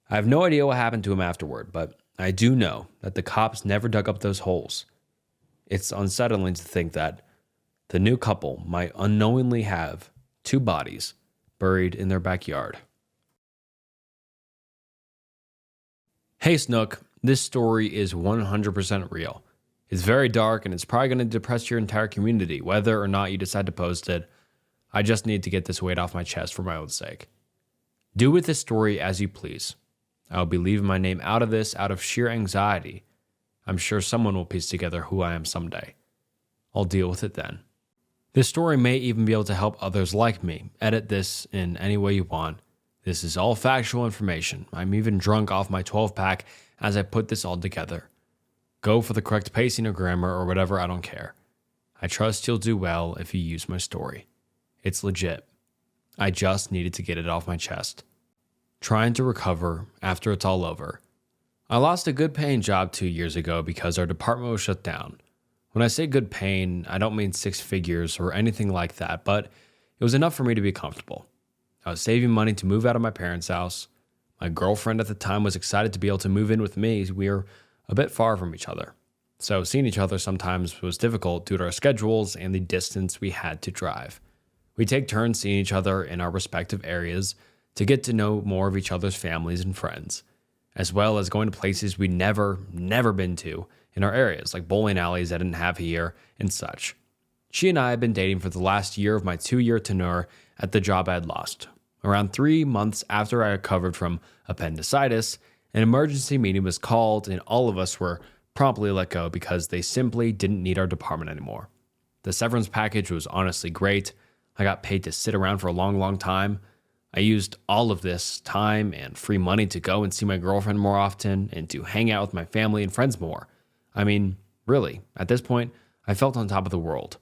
I have no idea what happened to him afterward, but I do know that the cops never dug up those holes. It's unsettling to think that the new couple might unknowingly have 2 bodies buried in their backyard. Hey Snook, this story is 100% real. It's very dark and it's probably going to depress your entire community, whether or not you decide to post it. I just need to get this weight off my chest for my own sake. Do with this story as you please. I will be leaving my name out of this out of sheer anxiety. I'm sure someone will piece together who I am someday. I'll deal with it then. This story may even be able to help others like me. Edit this in any way you want. This is all factual information. I'm even drunk off my 12-pack as I put this all together. Go for the correct pacing or grammar or whatever, I don't care. I trust you'll do well if you use my story. It's legit. I just needed to get it off my chest. Trying to recover after it's all over. I lost a good paying job 2 years ago because our department was shut down. When I say good paying, I don't mean 6 figures or anything like that, but it was enough for me to be comfortable. I was saving money to move out of my parents' house. My girlfriend at the time was excited to be able to move in with me. We were a bit far from each other. So seeing each other sometimes was difficult due to our schedules and the distance we had to drive. We take turns seeing each other in our respective areas to get to know more of each other's families and friends. as well as going to places we'd never been to in our areas, like bowling alleys I didn't have here and such. She and I had been dating for the last year of my 2-year tenure at the job I had lost. Around 3 months after I recovered from appendicitis, an emergency meeting was called and all of us were promptly let go because they simply didn't need our department anymore. The severance package was honestly great. I got paid to sit around for a long time. I used all of this time and free money to go and see my girlfriend more often and to hang out with my family and friends more. I mean, really, at this point, I felt on top of the world.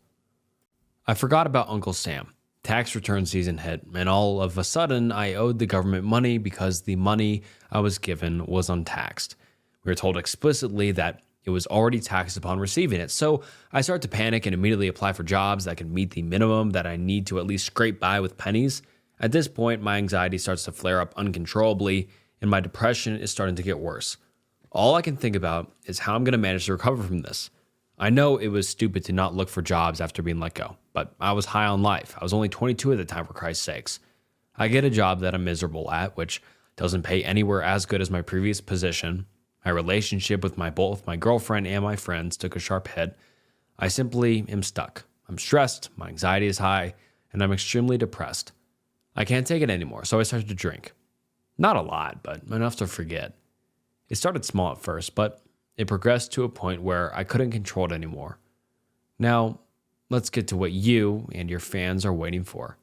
I forgot about Uncle Sam. Tax return season hit, and all of a sudden, I owed the government money because the money I was given was untaxed. We were told explicitly that it was already taxed upon receiving it, so I started to panic and immediately apply for jobs that could meet the minimum that I need to at least scrape by with pennies. At this point, my anxiety starts to flare up uncontrollably, and my depression is starting to get worse. All I can think about is how I'm going to manage to recover from this. I know it was stupid to not look for jobs after being let go, but I was high on life. I was only 22 at the time, for Christ's sakes. I get a job that I'm miserable at, which doesn't pay anywhere as good as my previous position. My relationship with both my girlfriend and my friends took a sharp hit. I simply am stuck. I'm stressed, my anxiety is high, and I'm extremely depressed. I can't take it anymore, so I started to drink. Not a lot, but enough to forget. It started small at first, but it progressed to a point where I couldn't control it anymore. Now, let's get to what you and your fans are waiting for.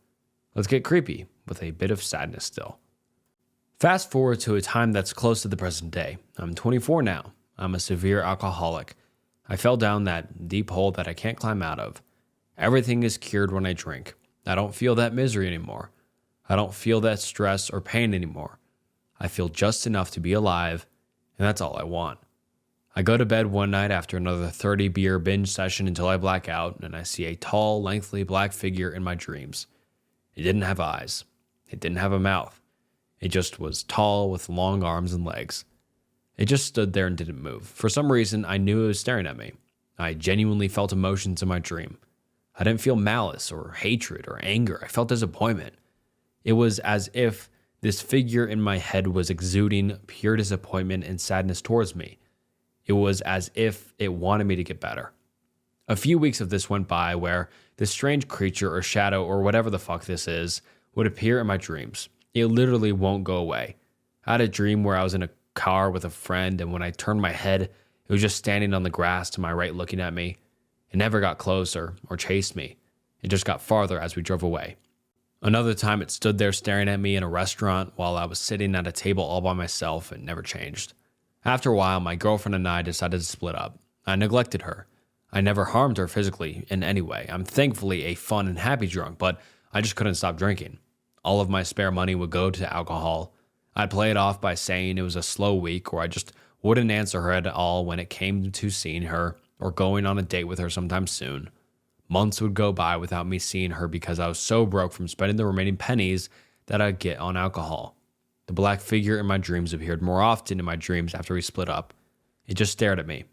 Let's get creepy with a bit of sadness still. Fast forward to a time that's close to the present day. I'm 24 now. I'm a severe alcoholic. I fell down that deep hole that I can't climb out of. Everything is cured when I drink. I don't feel that misery anymore. I don't feel that stress or pain anymore. I feel just enough to be alive, and that's all I want. I go to bed one night after another 30-beer binge session until I black out, and I see a tall, lengthy black figure in my dreams. It didn't have eyes. It didn't have a mouth. It just was tall with long arms and legs. It just stood there and didn't move. For some reason, I knew it was staring at me. I genuinely felt emotions in my dream. I didn't feel malice or hatred or anger. I felt disappointment. It was as if this figure in my head was exuding pure disappointment and sadness towards me. It was as if it wanted me to get better. A few weeks of this went by where this strange creature or shadow or whatever the fuck this is would appear in my dreams. It literally won't go away. I had a dream where I was in a car with a friend, and when I turned my head, it was just standing on the grass to my right looking at me. It never got closer or chased me. It just got farther as we drove away. Another time it stood there staring at me in a restaurant while I was sitting at a table all by myself and never changed. After a while, my girlfriend and I decided to split up. I neglected her. I never harmed her physically in any way. I'm thankfully a fun and happy drunk, but I just couldn't stop drinking. All of my spare money would go to alcohol. I'd play it off by saying it was a slow week, or I just wouldn't answer her at all when it came to seeing her or going on a date with her sometime soon. Months would go by without me seeing her because I was so broke from spending the remaining pennies that I'd get on alcohol. The black figure in my dreams appeared more often in my dreams after we split up. It just stared at me.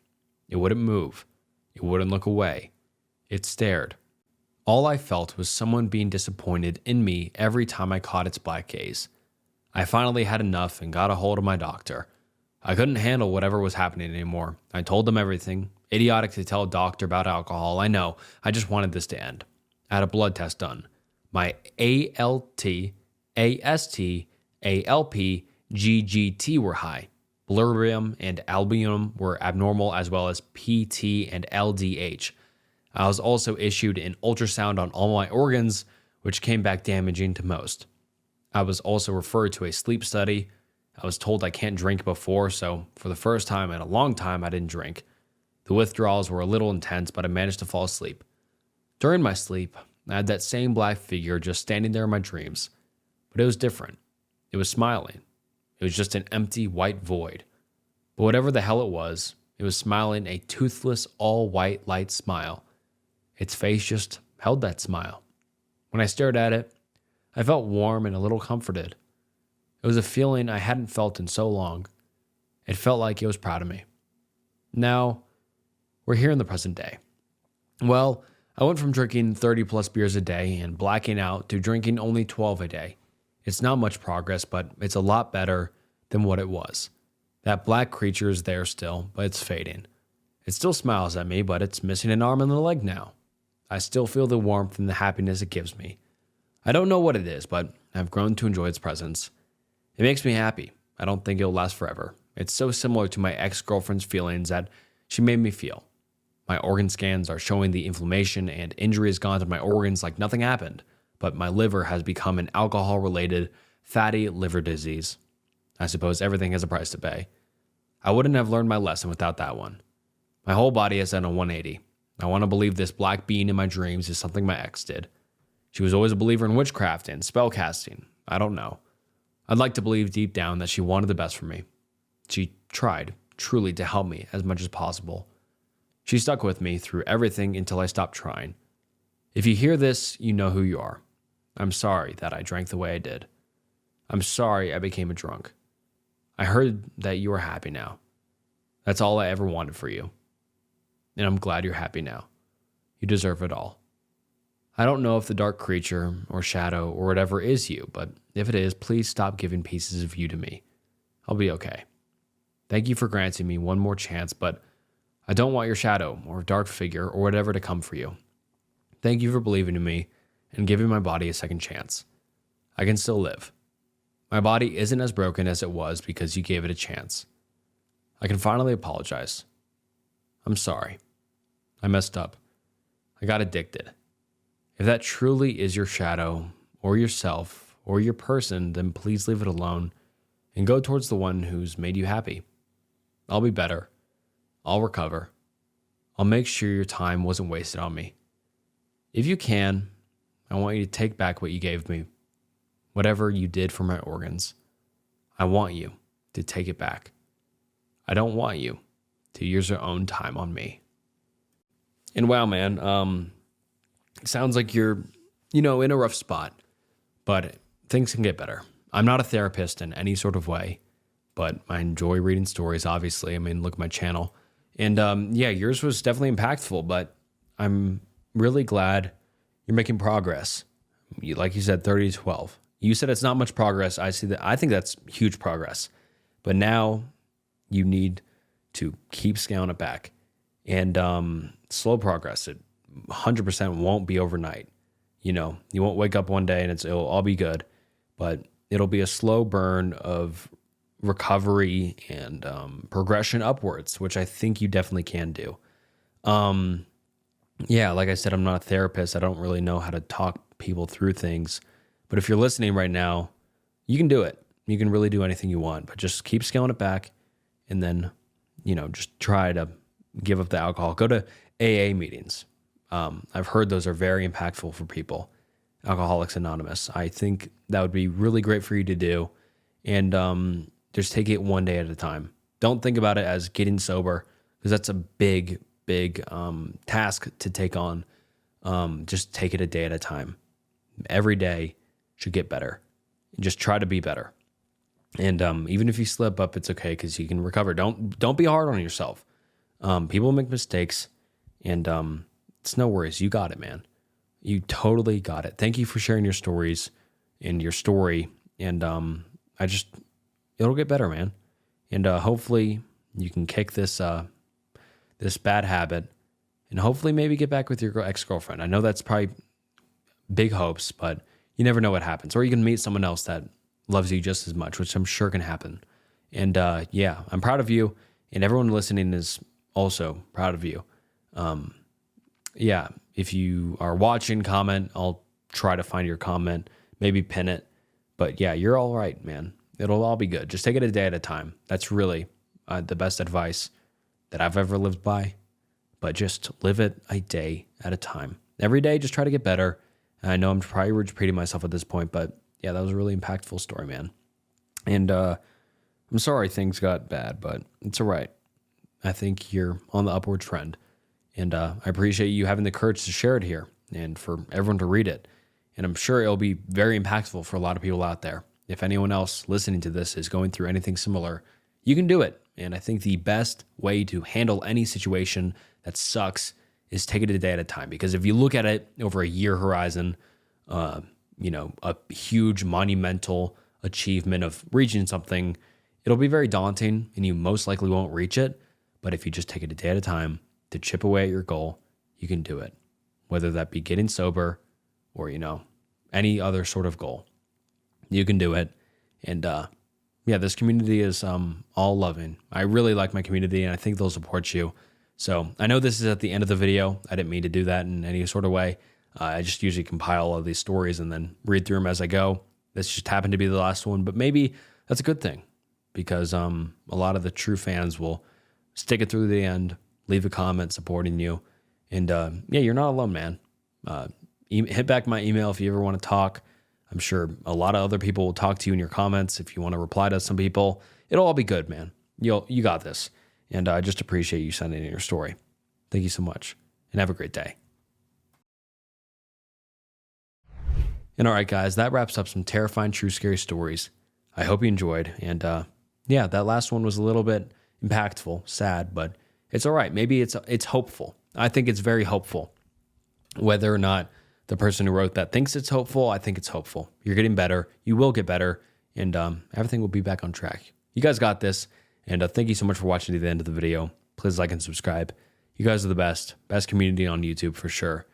It wouldn't move. It wouldn't look away. It stared. All I felt was someone being disappointed in me every time I caught its black gaze. I finally had enough and got a hold of my doctor. I couldn't handle whatever was happening anymore. I told them everything. Idiotic to tell a doctor about alcohol, I know. I just wanted this to end. I had a blood test done. My ALT, AST, ALP, GGT were high. Bilirubin and albumin were abnormal, as well as PT and LDH. I was also issued an ultrasound on all my organs, which came back damaging to most. I was also referred to a sleep study. I was told I can't drink before, so for the first time in a long time, I didn't drink. The withdrawals were a little intense, but I managed to fall asleep. During my sleep, I had that same black figure just standing there in my dreams, but it was different. It was smiling. It was just an empty white void. But whatever the hell it was smiling a toothless, all-white light smile. Its face just held that smile. When I stared at it, I felt warm and a little comforted. It was a feeling I hadn't felt in so long. It felt like it was proud of me. Now, we're here in the present day. Well, I went from drinking 30 plus beers a day and blacking out to drinking only 12 a day. It's not much progress, but it's a lot better than what it was. That black creature is there still, but it's fading. It still smiles at me, but it's missing an arm and a leg now. I still feel the warmth and the happiness it gives me. I don't know what it is, but I've grown to enjoy its presence. It makes me happy. I don't think it'll last forever. It's so similar to my ex-girlfriend's feelings that she made me feel. My organ scans are showing the inflammation and injury has gone to my organs like nothing happened, but my liver has become an alcohol-related fatty liver disease. I suppose everything has a price to pay. I wouldn't have learned my lesson without that one. My whole body has done a 180. I want to believe this black being in my dreams is something my ex did. She was always a believer in witchcraft and spellcasting. I don't know. I'd like to believe deep down that she wanted the best for me. She tried, truly, to help me as much as possible. She stuck with me through everything until I stopped trying. If you hear this, you know who you are. I'm sorry that I drank the way I did. I'm sorry I became a drunk. I heard that you are happy now. That's all I ever wanted for you. And I'm glad you're happy now. You deserve it all. I don't know if the dark creature or shadow or whatever is you, but if it is, please stop giving pieces of you to me. I'll be okay. Thank you for granting me one more chance, but I don't want your shadow or dark figure or whatever to come for you. Thank you for believing in me and giving my body a second chance. I can still live. My body isn't as broken as it was because you gave it a chance. I can finally apologize. I'm sorry. I messed up. I got addicted. If that truly is your shadow or yourself or your person, then please leave it alone and go towards the one who's made you happy. I'll be better. I'll recover. I'll make sure your time wasn't wasted on me. If you can, I want you to take back what you gave me. Whatever you did for my organs. I want you to take it back. I don't want you to use your own time on me. And wow, man, it sounds like you're, in a rough spot, but things can get better. I'm not a therapist in any sort of way, but I enjoy reading stories, obviously. I mean, look at my channel. And yours was definitely impactful, but I'm really glad you're making progress. Like you said, 30 to 12. You said it's not much progress. I see that. I think that's huge progress. But now you need to keep scaling it back. And slow progress. It 100% won't be overnight. You won't wake up one day and it'll all be good. But it'll be a slow burn of recovery and progression upwards, which I think you definitely can do. Like I said, I'm not a therapist. I don't really know how to talk people through things. But if you're listening right now, you can do it. You can really do anything you want, but just keep scaling it back and then, just try to give up the alcohol. Go to AA meetings. I've heard those are very impactful for people. Alcoholics Anonymous. I think that would be really great for you to do. And just take it one day at a time. Don't think about it as getting sober because that's a big task to take on. Just take it a day at a time. Every day should get better. Just try to be better. And even if you slip up, it's okay because you can recover. Don't be hard on yourself. People make mistakes, and it's no worries. You got it, man. You totally got it. Thank you for sharing your stories and your story. And it'll get better, man. And hopefully you can kick this bad habit and hopefully maybe get back with your ex-girlfriend. I know that's probably big hopes, but you never know what happens. Or you can meet someone else that loves you just as much, which I'm sure can happen. And I'm proud of you. And everyone listening is also proud of you. If you are watching, comment. I'll try to find your comment, maybe pin it. But yeah, you're all right, man. It'll all be good. Just take it a day at a time. That's really the best advice that I've ever lived by. But just live it a day at a time. Every day, just try to get better. And I know I'm probably repeating myself at this point, but yeah, that was a really impactful story, man. And I'm sorry things got bad, but it's all right. I think you're on the upward trend. And I appreciate you having the courage to share it here and for everyone to read it. And I'm sure it'll be very impactful for a lot of people out there. If anyone else listening to this is going through anything similar, you can do it. And I think the best way to handle any situation that sucks is take it a day at a time. Because if you look at it over a year horizon, a huge monumental achievement of reaching something It'll be very daunting and you most likely won't reach it. But if you just take it a day at a time to chip away at your goal, you can do it. Whether that be getting sober or, any other sort of goal, you can do it. And this community is all loving. I really like my community and I think they'll support you. So I know this is at the end of the video. I didn't mean to do that in any sort of way. I just usually compile all of these stories and then read through them as I go. This just happened to be the last one, but maybe that's a good thing because a lot of the true fans will stick it through the end, leave a comment supporting you. And you're not alone, man. Hit back my email if you ever want to talk. I'm sure a lot of other people will talk to you in your comments. If you want to reply to some people, it'll all be good, man. You got this. And I just appreciate you sending in your story. Thank you so much and have a great day. And all right, guys, that wraps up some terrifying, true, scary stories. I hope you enjoyed. And that last one was a little bit impactful, sad, but it's all right. Maybe it's hopeful. I think it's very hopeful. Whether or not the person who wrote that thinks it's hopeful, I think it's hopeful. You're getting better. You will get better. And everything will be back on track. You guys got this. And thank you so much for watching to the end of the video. Please like and subscribe. You guys are the best community on YouTube for sure.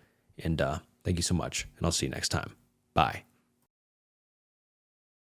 And thank you so much. And I'll see you next time. Bye.